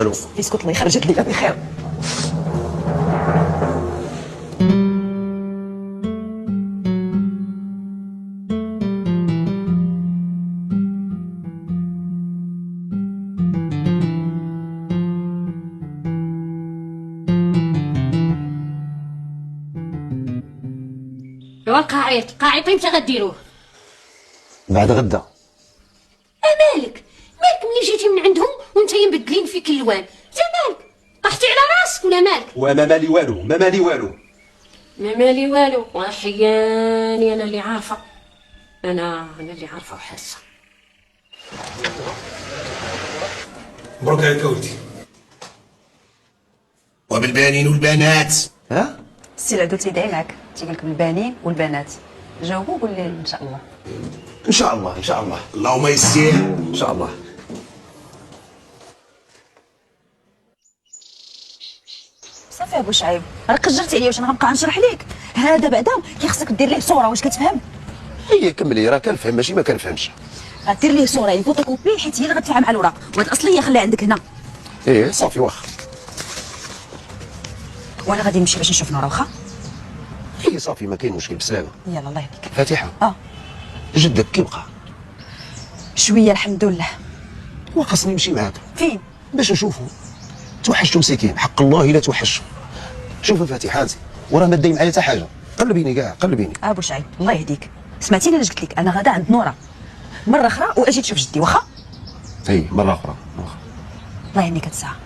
الو. اسكت الله يخرجك ليا بخير. ايوا قاعد امتى غديروه؟ بعد غدا. مالك ملي جيتي من عندهم وانت مبدلين فيك اللوان، انت مالك؟ طحتي على راسك ولا مالك؟ وما مالي والو، ما مالي والو. ما مالي والو، وحياني انا اللي عارفه، انا اللي عارفه وحاسه. مبروك عليك ولدي. وبالبنين والبنات. ها؟ السي العدو تيدعي معاك، تيقول لك بالبنين والبنات. جاوبو قول لي ان شاء الله. ان شاء الله ان شاء الله. اللهم يسير. ان شاء الله. صافي ابو شعيب، راك قجرتي عليا واش غنبقى نشرح ليك؟ هذا بعدا كيخصك دير ليه صوره، واش كتفهم؟ هي كملي، راه كنفهم ماشي ما كنفهمش. غدير ليه صوره يعني فوتوكوبي، حيت هي اللي غتدفع مع الوراق، وهاد الاصليه خليها عندك هنا. ايه صافي واخا. وانا غادي نمشي باش نشوف نورا واخا؟ هي صافي ما كاين مشكل، بسلامه. يلا الله يهديك. فاتحه. جدك كيبقى؟ شويه الحمد لله. وخاصني نمشي معاك. فين؟ باش نشوفو. توحشتو مسكين، حق الله الا توحشتو. شوف فاتحاتي وراه ما داي معايا حتى حاجه. قلبيني كاع قلبيني. ابو شعيب الله يهديك، سمعتيني انا قلت لك انا غدا عند نورا مره اخرى واجي تشوف جدي واخا؟ اي مره اخرى. الله يهنيك هاد الساعه.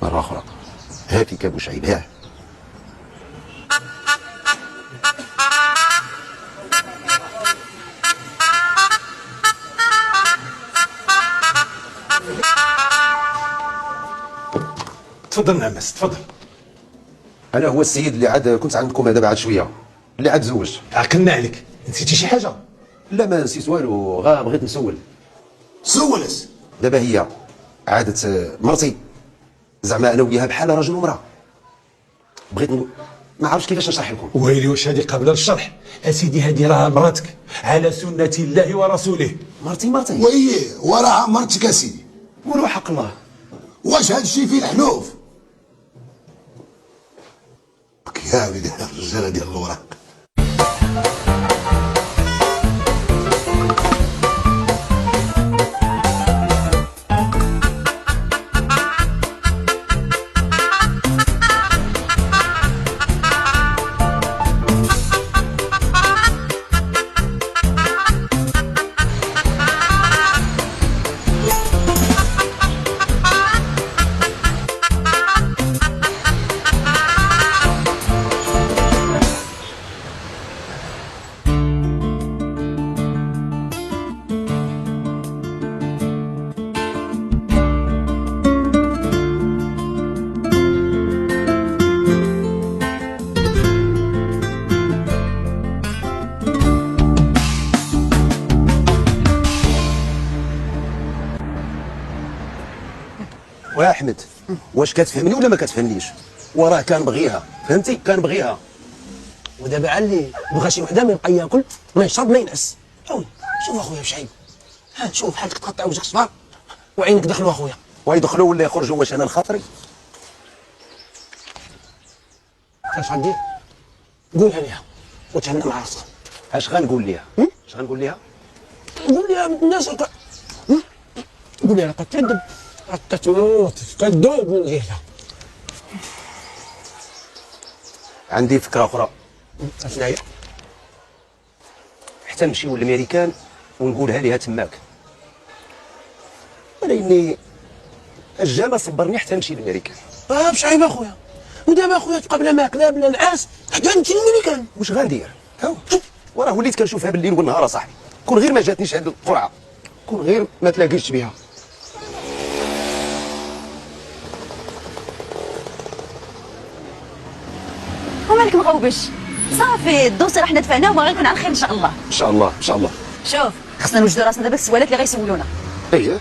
مره اخرى. هاتيك ابو شعيب ها. تفضل نعمس تفضل. انا هو السيد اللي عاد كنت عندكم هذا بعد شويه، اللي عاد تزوج. عقلنا عليك، نسيتي شي حاجه؟ لا ما نسيت والو، غا بغيت نسول. سولس. دابا هي عادت مرتي، زعما انا وياها بحال راجل ومراه. بغيت ما عرفتش كيفاش نشرح لكم. ويلي واش هذه قبل الشرح؟ اسيدي هذه راه مراتك على سنه الله ورسوله. مرتي ويه وراها مرتك اسيدي. قولوا حق الله. واش هاد الشيء فيه الحلوف؟ يا وليدي الرجاله ديال الوراق. واحمد واش كتفهمني ولا ما كتفهمنيش؟ وراه كنبغيها، فهمتي؟ كنبغيها. ودابا علي بغى شي وحده ما يبقى ياكل ما يشرب ما ينعس. حاول شوف اخويا بشعيب، ها شوف حالك تقطع وجهك صفار وعينك دخلوا اخويا. ويدخلوا ولا يخرجوا، واش انا الخاطري؟ اش غدير؟ قولها ليها وتهنى مع راسك. اش غنقول ليها؟ اش غنقول ليها؟ قول ليها الناس قول ليها راك تكذب، راك تموت كذوب من جهتها. عندي فكره اخرى. اشنا هي؟ حتى نمشيو للامريكان ونقولها ليها تماك. ولكني الجامع صبرني حتى نمشي للامريكان. بشعيب اخويا، ودابا اخويا تبقى بلا ماكله بلا نعاس حتى نمشي للامريكان. واش غندير؟ هاو وراه وليت كنشوفها بالليل والنهار اصاحبي. كون غير ما جاتنيش هاد القرعه، كون غير ما تلاقيتش بها. ومالك مغوبش؟ صافي الدوسي راه حنا دفعناه وما غيكون على خير ان شاء الله. ان شاء الله ان شاء الله. شوف خصنا نوجدوا راسنا دابا السؤالات اللي غيسولونا. اييه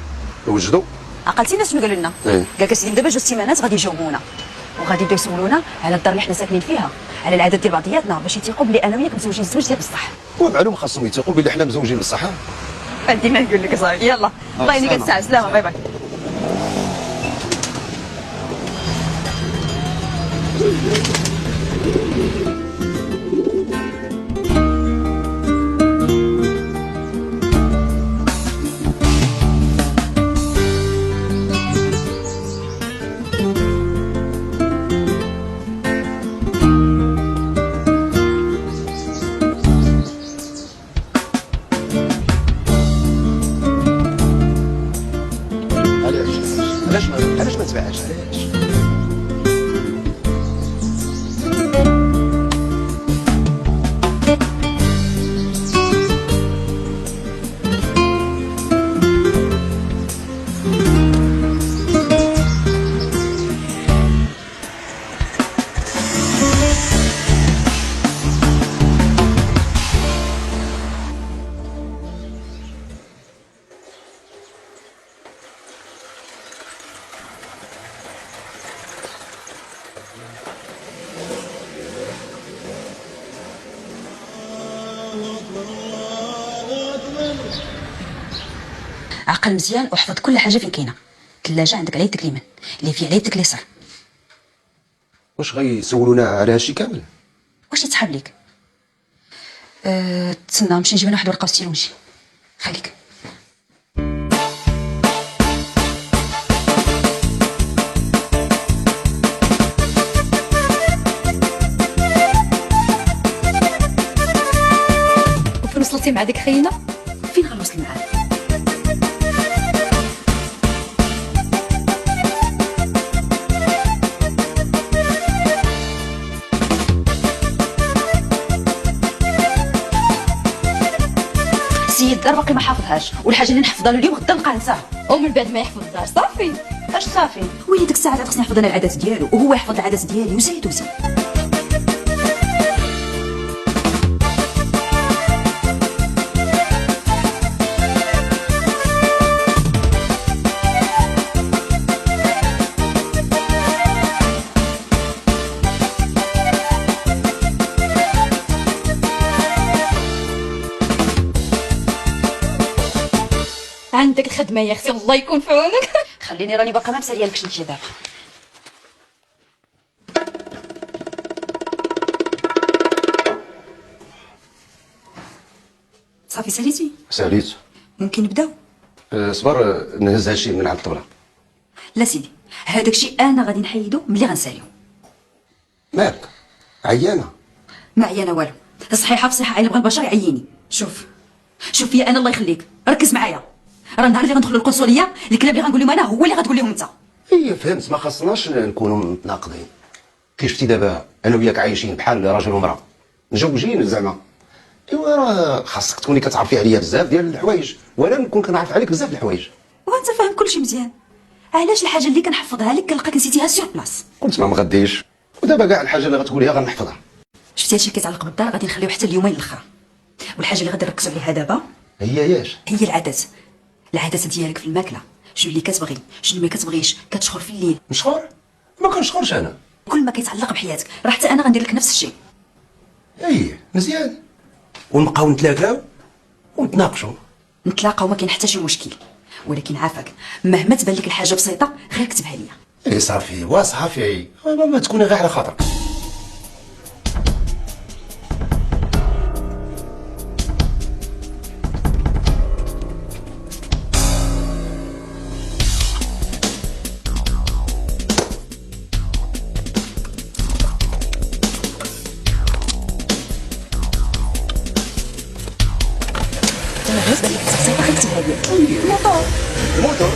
نوجدوا. عقلتي الناس شنو قالوا لنا؟ إيه. قال لك اسيدي دابا 2 سيمانات غادي يجاوبونا وغادي يبداو يسولونا على الدار اللي حنا ساكنين فيها، على العادات ديال بعضياتنا، باش يثيقوا بلي انا وياك مزوجين الزواج ديال بصح. ومعلوم خاصهم يثيقوا بلي حنا مزوجين بالصحه. ديما نقول لك صافي يلا الله يهنيك الساعه. سلامه باي باي. علاش ما تباعش علاش؟ عقل مزيان وحفظ كل حاجه فين كاينه. الثلاجه عندك على يدك اليمين، اللي فيها على يدك اليسار. واش غيسولونا على هادشي كامل؟ واش يتسحب ليك؟ تسنى نمشي نجيب انا واحد ورقه وستيلو ونجي. خليك. وفين وصلتي مع ديك خينا؟ فين غنوصل معاه؟ السيد الدار باقي ما حافظهاش، والحاجه اللي نحفظها له اليوم غدا نلقاه نساها. ومن بعد ما يحفظ الدار صافي. اش صافي؟ ويلي ديك الساعه خصني نحفظ انا العادات ديالو وهو يحفظ العادات ديالي وزيد وزيد. عندك الخدمه يا اختي الله يكون في عونك. خليني راني باقا ما مساليه لكش انت دابا. صافي ساليتي؟ ساليت. ممكن نبداو؟ صبر نهز هادشي من عند الطبله. لا سيدي، هذاك الشيء انا غادي نحيدو ملي غنساليو. مالك؟ عيانه؟ ما عيانه والو، الصحيحه بصحه عين بغى البشر يعيني. شوف فيا انا الله يخليك، ركز معايا. راه النهار اللي غندخلوا القنصليه الكلام اللي غنقول لهم انا هو اللي غتقول لهم انت. اي فهمت، ما خصناش نكونوا متناقضين. كي شفتي دابا انا وياك عايشين بحال راجل ومراه مزوجين زعما، ايوا راه خاصك تكوني كتعرفي عليا بزاف ديال الحوايج وانا نكون كنعرف عليك بزاف د الحوايج. وانت فاهم كلشي مزيان، علاش الحاجه اللي كنحفظها لك كنلقاك نسيتيها سور بلاص؟ كنت ما مغديش ودابا كاع الحاجه اللي غتقوليها غنحفظها. شفتي هادشي كيتعلق بالدار غادي نخليو حتى اليومين الاخر. والحاجه اللي غادي نركزوا عليها دابا هي ياش؟ هي العادات ديالك في الماكله. شنو اللي كتبغي شنو ما كتبغيش، كتشخر في الليل. نشخر؟ ما كنشخرش انا. كل ما كيتعلق بحياتك راه حتى انا غندير لك نفس الشيء. اي مزيان، ونبقاو نتلاقاو ونتناقشوا. نتلاقاو ما كاين حتى شي مشكل، ولكن عافاك مهما تبان لك الحاجه بسيطه غير كتبها ليا. اي صافي وصافي، ما تكوني غير على خاطرك. بالنسبه لك بسيطه غير كتبها ليا. الموتور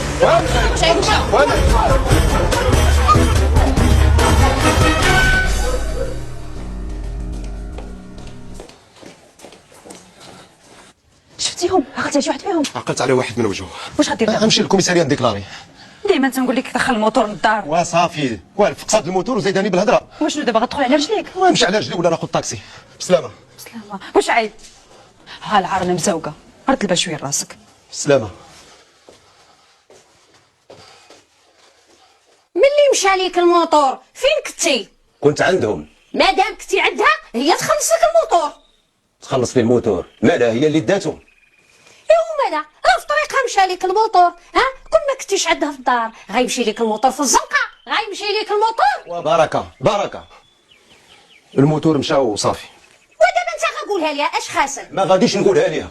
شفتيهم؟ عقلتي شي واحد فيهم؟ عقلت على واحد من وجهه. واش غدير دابا؟ غنمشي للكوميساريه نديكلاري. ديما تنقول لك دخل الموتور للدار. وصافي والف فقصاد الموتور وزيداني بالهضره. واشنو دابا غتدخل على رجليك؟ ونمشي على رجلي ولا ناخذ طاكسي. بسلامه. سلامة. واش عيب؟ ها العار انا مزوقه، رد البال شويه لراسك. بسلامه. ملي مشى عليك الموتور فين كنتي؟ كنت عندهم. مادام كنتي عندها هي تخلص لك الموتور. تخلص لي الموتور؟ مالها هي اللي داتو. ايوا مالا راه في طريقها مشى عليك الموتور. كل ما كنتيش عندها في الدار غيمشي لك الموتور في الزنقه، غيمشي لك الموتور. وبركه بركه. الموتور مشى وصافي. ودابا انت غنقولها ليها اش خاسر؟ ما غاديش نقولها ليها.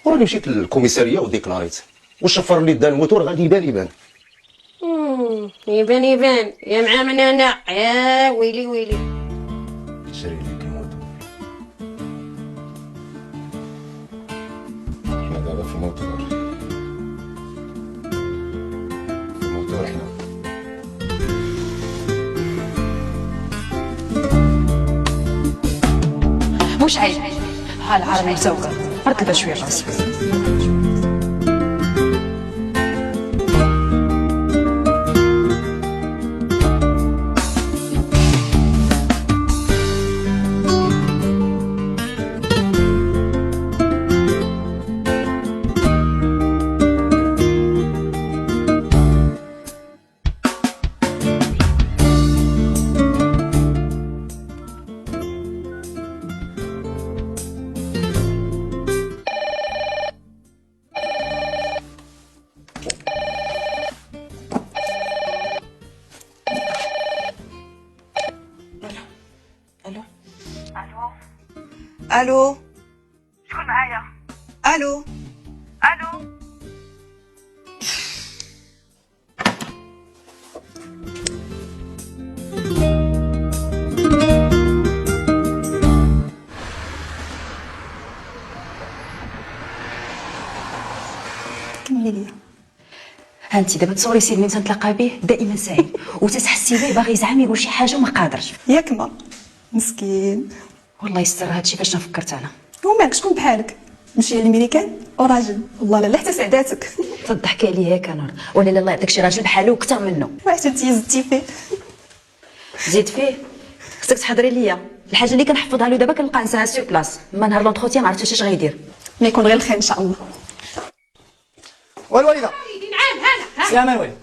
وراني مشيت للكوميساريه وديكلاريت، والشفر اللي دا الموتور غادي يبان. يبان يا مع من انا يا ويلي. شري لك الموتور. حنا دابا في الموتور حنا. مش عيب ها العالم مسوقة رتبة شوية راسك. الو شكون معايا؟ الو الو كملي لي. ها انت دابا تصوري سيد من تنتلاقى به دائما سعيد وتتحسي به باغي يزعم يقول شي حاجه وما قادرش. ياك ما مسكين. والله يستر هادشي فاش نفكرت انا. ومالك شكون بحالك؟ مشي للميريكان وراجل والله لا حتى سعداتك. تضحكي عليا ياك نور ولا لا الله يعطيك شي راجل بحالو وكثر منه. واش انت زدتي فيه؟ زيد فيه خصك تحضري ليا الحاجه اللي كنحفظها له دابا كنبقى نساها سور بلاص ما نهار لونتروتيان ما عرفتش اش غيدير. ما يكون غير الخير ان شاء الله. والوالده نعم هلا سلام الوالد.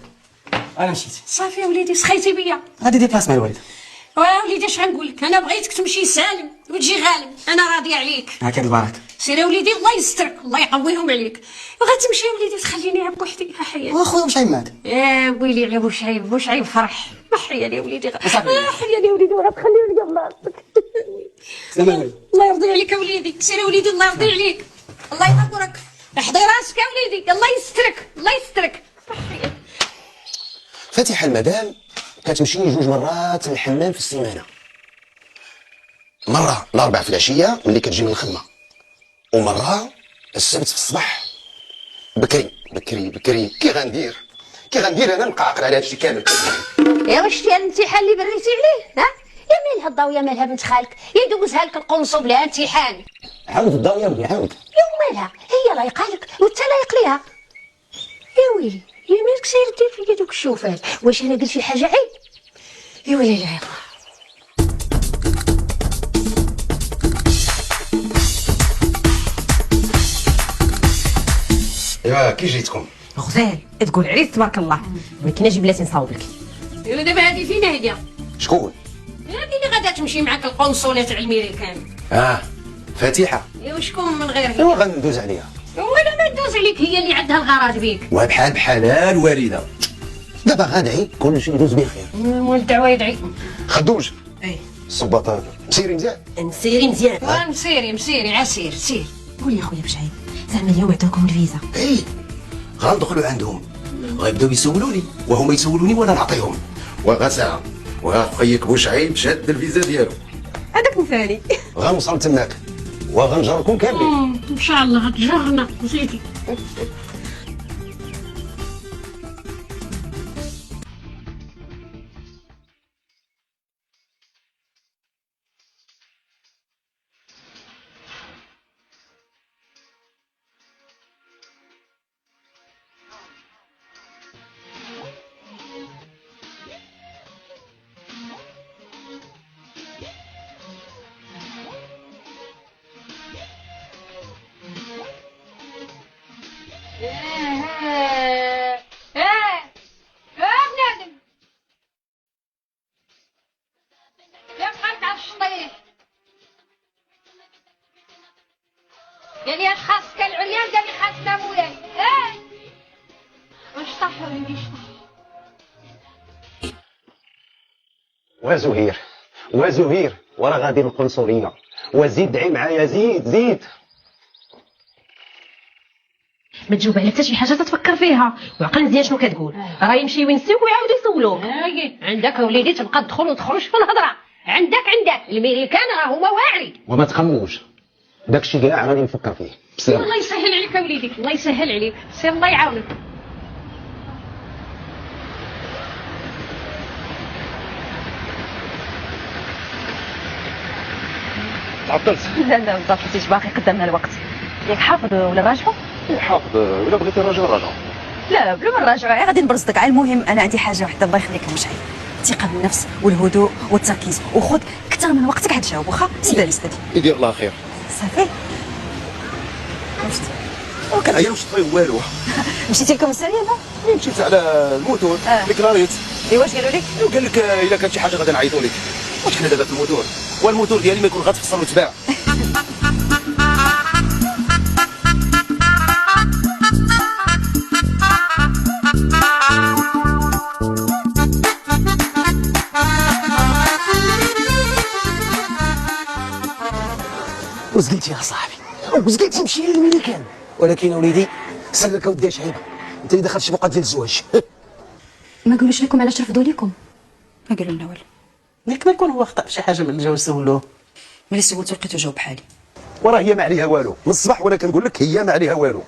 انا مشيت صافي يا وليدي سخيتي بيا. غادي ديبلاس مع الوالد. وليدي اش غنقول لك انا بغيتك تمشي سالم وتجي غالب انا راضيه عليك. هكا البركه. سير يا وليدي الله يسترك الله يقويهم عليك. وغتمشي يا وليدي تخليني عا بوحدي يا حياتي. واخويا واش عيمات؟ يا ويلي على واش عيب فرح. حيا يا وليدي حيا يا وليدي وغتخليني ليا بلاصتك. سلام الوالد. الله يرضي عليك يا وليدي سير يا وليدي الله يرضي عليك. الله ينورك احضي راسك يا وليدي الله يسترك الله يسترك. فاتحه المدام كتمشي 2 مرات للحمام في السيمانه. مره الاربع في العشيه ملي كتجي من الخدمه، ومره السبت في الصباح بكري. كي غندير انا نبقى عاقل على هادشي كامل. يا واش ديال الامتحان اللي بريتي عليه ها؟ يا مالها الضاويه مالها بنت خالك يدوزها لك القنصو بلا امتحان. عاود الضاويه ودي عاود. يا مالها هي لايقه لك وانت لايق ليها. يا ويلي يا مالك ساير دير فيا دوك الشوفات واش انا قلت شي حاجه عيب؟ يا ويلي لا يلا. ايوا كي جيتكم؟ غزال تقول عريس تبارك الله ولكن اجي بلاتي نصاوب لك. ايوا دابا هادي فين هادي؟ شكون؟ هادي اللي غادا تمشي معاك القنصلة تاع الميريكان. فاتحه. ايوا شكون من غير هي؟ ايوا غندوز عليها. وانا ما ندوز عليك هي اللي عندها الغرض بيك. بحالها الوالده. دابا غادعي كلشي يدوز بخير. والدعوه يدعي. خدوج. الصباط مسيري مزيان. مسيري مزيان. مسيري عسير سير. قول يا خويا باش عيب زعما اليوم يعطيوكم الفيزا. غندخلوا عندهم غيبداو يسولوني وهما يسولوني وانا نعطيهم. وغساعه وخيك بوشعيب شاد الفيزا ديالو. هذاك مثالي. غنوصل تماك وغنجركم كاملين. ان شاء الله غتجرنا زيدي. بنادم يا بقى تاع الشطيح قال لي اش خاصك العريان قال لي خاصنا مولاي واش طاح وليدي شطح. وزهير وراه غادي للقنصليه. وزيد دعي معايا، زيد. ما تجاوب على حتى شي حاجه تتفكر فيها، وعقل مزيان شنو كتقول. راه يمشيو ينسيوك ويعاودوا يسولوك. عندك وليدي تبقى تدخل وتخرج في الهضره. عندك الميريكان راه هما واعرين. وما تخموش، داكشي كاع راني نفكر فيه. بسير. الله يسهل عليك وليدي، الله يسهل عليك، سير الله يعاونك. تعطلت. لا ما تعطلتيش، باقي قدامنا الوقت. ياك حافظ ولا راجعوا؟ حافظ، ولا بغيتي راجع. لا بلا ما نراجعوا، غادي نبرزك. على المهم انا عندي حاجه واحده الله يخليك مشعل، الثقه بالنفس والهدوء والتركيز، وخذ اكثر من وقتك حتى تجاوب. واخا سدالي يدير الله خير. صافي وكنعيا واش طيب والو. مشيتي لكم السريه لا؟ مشيت على الموتور اللي كراريت. ايوا واش قالوا لك؟ قال لك الا كانت شي حاجه غادي نعيطوا لك. واش حنا دابا في الموتور، والموتور ديالي ما يكون غتفصل وتباع. واش قلتي يا صاحبي؟ واش قلتي نمشي للميريكان؟ ولكن وليدي سلك ودي شعيبه، انت اللي دخلت شبقه ديال الزواج. ما قالوش لكم علاش رفضوا لكم؟ ما قالوا لنا والو. ياك ما يكون هو خطا في شي حاجه من الجواز سولوه. ملي سولتو لقيتو جاوب بحالي. وراه هي ما عليها والو من الصباح، وانا كنقول لك هي ما عليها والو.